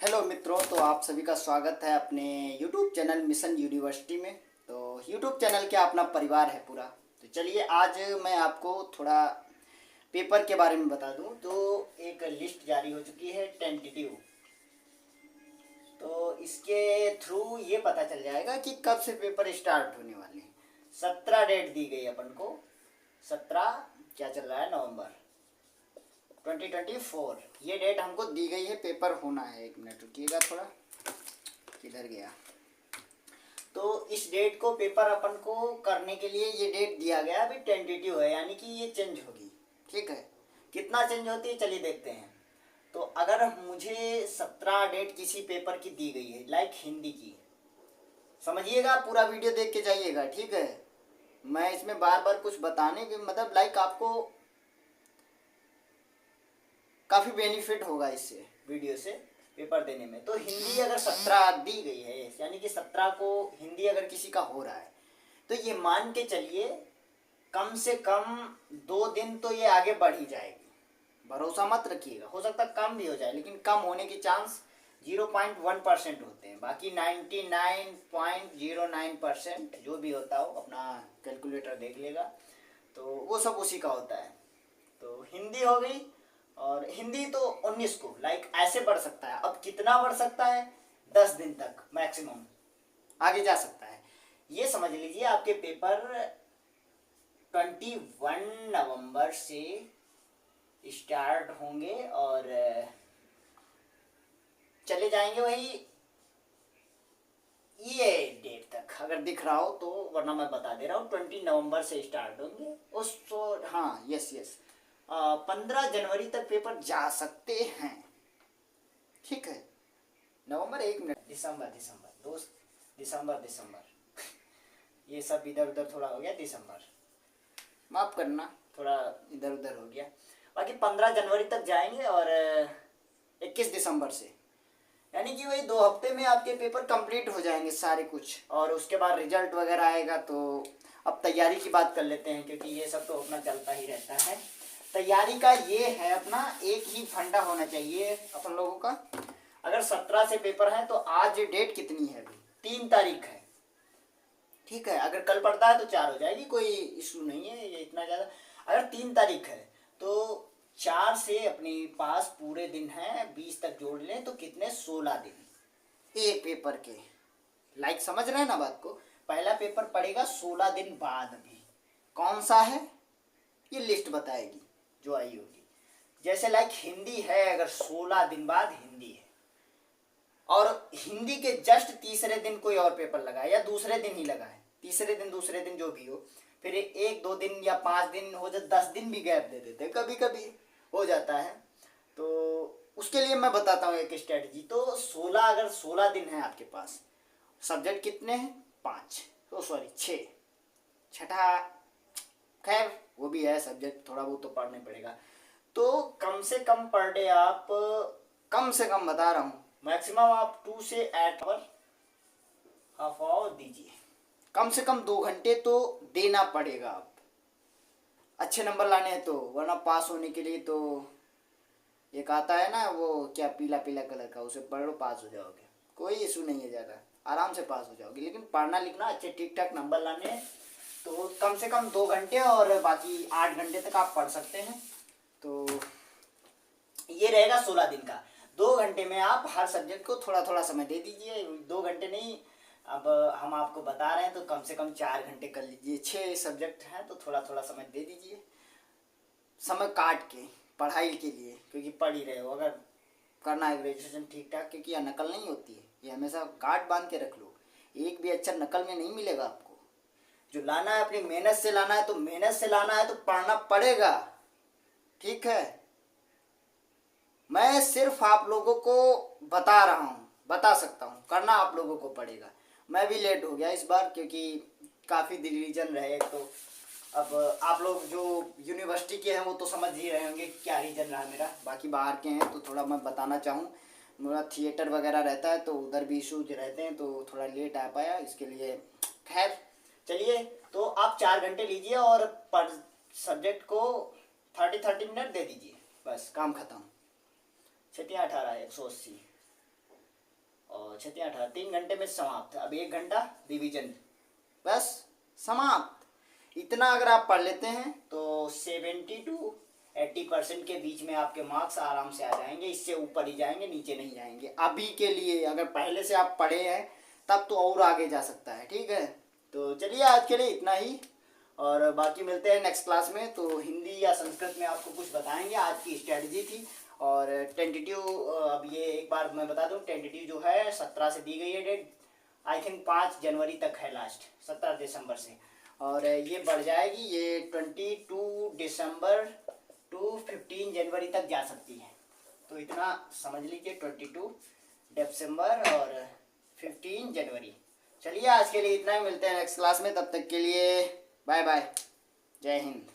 Hello मित्रों, तो आप सभी का स्वागत है अपने YouTube चैनल मिशन यूनिवर्सिटी में। तो YouTube चैनल क्या अपना परिवार है पूरा। तो चलिए आज मैं आपको थोड़ा पेपर के बारे में बता दूं। तो एक लिस्ट जारी हो चुकी है टेंटेटिव, तो इसके थ्रू ये पता चल जाएगा कि कब से पेपर स्टार्ट होने वाले हैं। 17 डेट दी गई अपन को। 17 क्या चल रहा है, नवंबर 2024 ये डेट हमको दी गई है। पेपर होना है, एक मिनट रुकिएगा थोड़ा, किधर गया। तो इस डेट को पेपर अपन को करने के लिए ये डेट दिया गया, अभी टेंटेटिव है, यानी कि ये चेंज होगी। ठीक है, कितना चेंज होती है चलिए देखते हैं। तो अगर मुझे 17 डेट किसी पेपर की दी गई है, लाइक हिंदी की, समझिएगा, पूरा वीडियो देख के जाइएगा। ठीक है, मैं इसमें बार बार कुछ बताने के मतलब लाइक आपको काफ़ी बेनिफिट होगा इससे, वीडियो से पेपर देने में। तो हिंदी अगर 17 दी गई है, यानी कि 17 को हिंदी अगर किसी का हो रहा है, तो ये मान के चलिए कम से कम 2 दिन तो ये आगे बढ़ ही जाएगी। भरोसा मत रखिएगा, हो सकता है कम भी हो जाए, लेकिन कम होने के चांस 0.1% होते हैं। बाकी 99.09% जो भी होता हो, अपना कैलकुलेटर देख लेगा, तो वो सब उसी का होता है। तो हिंदी हो गई, और हिंदी तो 19 को लाइक ऐसे बढ़ सकता है। अब कितना बढ़ सकता है, 10 दिन तक मैक्सिमम आगे जा सकता है। ये समझ लीजिए आपके पेपर 21 नवंबर से स्टार्ट होंगे और चले जाएंगे वही ये डेट तक, अगर दिख रहा हो तो, वरना मैं बता दे रहा हूँ 20 नवंबर से स्टार्ट होंगे उस तो। हाँ, यस 15 जनवरी तक पेपर जा सकते हैं। ठीक है, नवंबर, एक मिनट, दिसंबर दोस्त, दिसंबर ये सब इधर उधर थोड़ा हो गया, दिसंबर माफ करना, थोड़ा इधर उधर हो गया। बाकी 15 जनवरी तक जाएंगे और 21 दिसंबर से, यानी कि वही 2 हफ्ते में आपके पेपर कंप्लीट हो जाएंगे सारे कुछ। और उसके बाद रिजल्ट वगैरह आएगा। तो अब तैयारी की बात कर लेते हैं, क्योंकि ये सब तो अपना चलता ही रहता है। तैयारी का ये है, अपना एक ही फंडा होना चाहिए अपन लोगों का। अगर 17 से पेपर है तो आज डेट कितनी है, अभी 3 तारीख है। ठीक है, अगर कल पड़ता है तो 4 हो जाएगी, कोई इशू नहीं है ये इतना ज़्यादा। अगर 3 तारीख है तो 4 से अपने पास पूरे दिन है, 20 तक जोड़ लें तो कितने, 16 दिन एक पेपर के। लाइक समझ रहे हैं ना बात को। पहला पेपर पड़ेगा 16 दिन बाद। अभी कौन सा है ये लिस्ट बताएगी जो आई होगी। जैसे लाइक हिंदी है, अगर 16 दिन बाद हिंदी है, और हिंदी के जस्ट तीसरे दिन कोई और पेपर लगा है, या दूसरे दिन ही लगा है, तीसरे दिन दूसरे दिन जो भी हो, फिर 1-2 दिन या 5 दिन हो जाए, 10 दिन भी गैप दे देते, कभी कभी हो जाता है। तो उसके लिए मैं बताता हूँ एक स्ट्रेटजी। तो 16, अगर 16 दिन है आपके पास, सब्जेक्ट कितने हैं, 5, तो सॉरी 6, छठा खैर वो भी है सब्जेक्ट, थोड़ा बहुत तो पढ़ने पड़ेगा। तो कम से कम पर डे आप, कम से कम बता रहा हूँ, मैक्सिमम आप 2 से 8 आवर, हाफ आवर दीजिए। कम से कम 2 घंटे तो देना पड़ेगा आप, अच्छे नंबर लाने हैं तो। वरना पास होने के लिए तो एक आता है ना, वो क्या, पीला पीला कलर का, उसे पढ़ लो, पास हो जाओगे। कोई इशू नहीं है ज़्यादा, आराम से पास हो जाओगे। लेकिन पढ़ना लिखना अच्छे ठीक ठाक नंबर लाने हैं, तो कम से कम 2 घंटे, और बाकी 8 घंटे तक आप पढ़ सकते हैं। तो ये रहेगा 16 दिन का। 2 घंटे में आप हर सब्जेक्ट को थोड़ा थोड़ा समय दे दीजिए। 2 घंटे नहीं, अब हम आपको बता रहे हैं तो कम से कम 4 घंटे कर लीजिए। 6 सब्जेक्ट हैं तो थोड़ा थोड़ा समय दे दीजिए, समय काट के पढ़ाई के लिए, क्योंकि पढ़ ही रहे हो। अगर करना है ग्रेजुएशन ठीक ठाक, क्योंकि यह नकल नहीं होती है, ये हमेशा गांठ बांध के रख लो, एक भी अक्षर नकल में नहीं मिलेगा आपको। जो लाना है अपनी मेहनत से लाना है, तो मेहनत से लाना है तो पढ़ना पड़ेगा। ठीक है, मैं सिर्फ आप लोगों को बता रहा हूँ, बता सकता हूँ, करना आप लोगों को पड़ेगा। मैं भी लेट हो गया इस बार, क्योंकि काफ़ी रीजन रहे। तो अब आप लोग जो यूनिवर्सिटी के हैं वो तो समझ ही रहे होंगे क्या रीजन रहा मेरा। बाकी बाहर के हैं तो थोड़ा मैं बताना चाहूँ, मेरा थिएटर वगैरह रहता है तो उधर भी इशूज रहते हैं, तो थोड़ा लेट आ पाया इसके लिए। खैर चलिए, तो आप 4 घंटे लीजिए और पर सब्जेक्ट को 30 मिनट दे दीजिए, बस काम खत्म। 6 × 18 180। और 6 3 18 3 घंटे में समाप्त। अब 1 घंटा रिवीजन, बस समाप्त। इतना अगर आप पढ़ लेते हैं तो 70 to 80% के बीच में आपके मार्क्स आराम से आ जाएंगे। इससे ऊपर ही जाएंगे, नीचे नहीं जाएंगे अभी के लिए। अगर पहले से आप पढ़े हैं तब तो और आगे जा सकता है, ठीक है। तो चलिए आज के लिए इतना ही, और बाकी मिलते हैं नेक्स्ट क्लास में। तो हिंदी या संस्कृत में आपको कुछ बताएंगे। आज की स्ट्रेटजी थी। और टेंटेटिव, अब ये एक बार मैं बता दूं, टेंटेटिव जो है 17 से दी गई है डेट, आई थिंक 5 जनवरी तक है लास्ट, 17 दिसंबर से। और ये बढ़ जाएगी, ये 22 दिसंबर टू 15 जनवरी तक जा सकती है। तो इतना समझ लीजिए, 22 दिसंबर और 15 जनवरी। चलिए आज के लिए इतना ही, मिलते हैं नेक्स्ट क्लास में। तब तक के लिए बाय बाय, जय हिंद।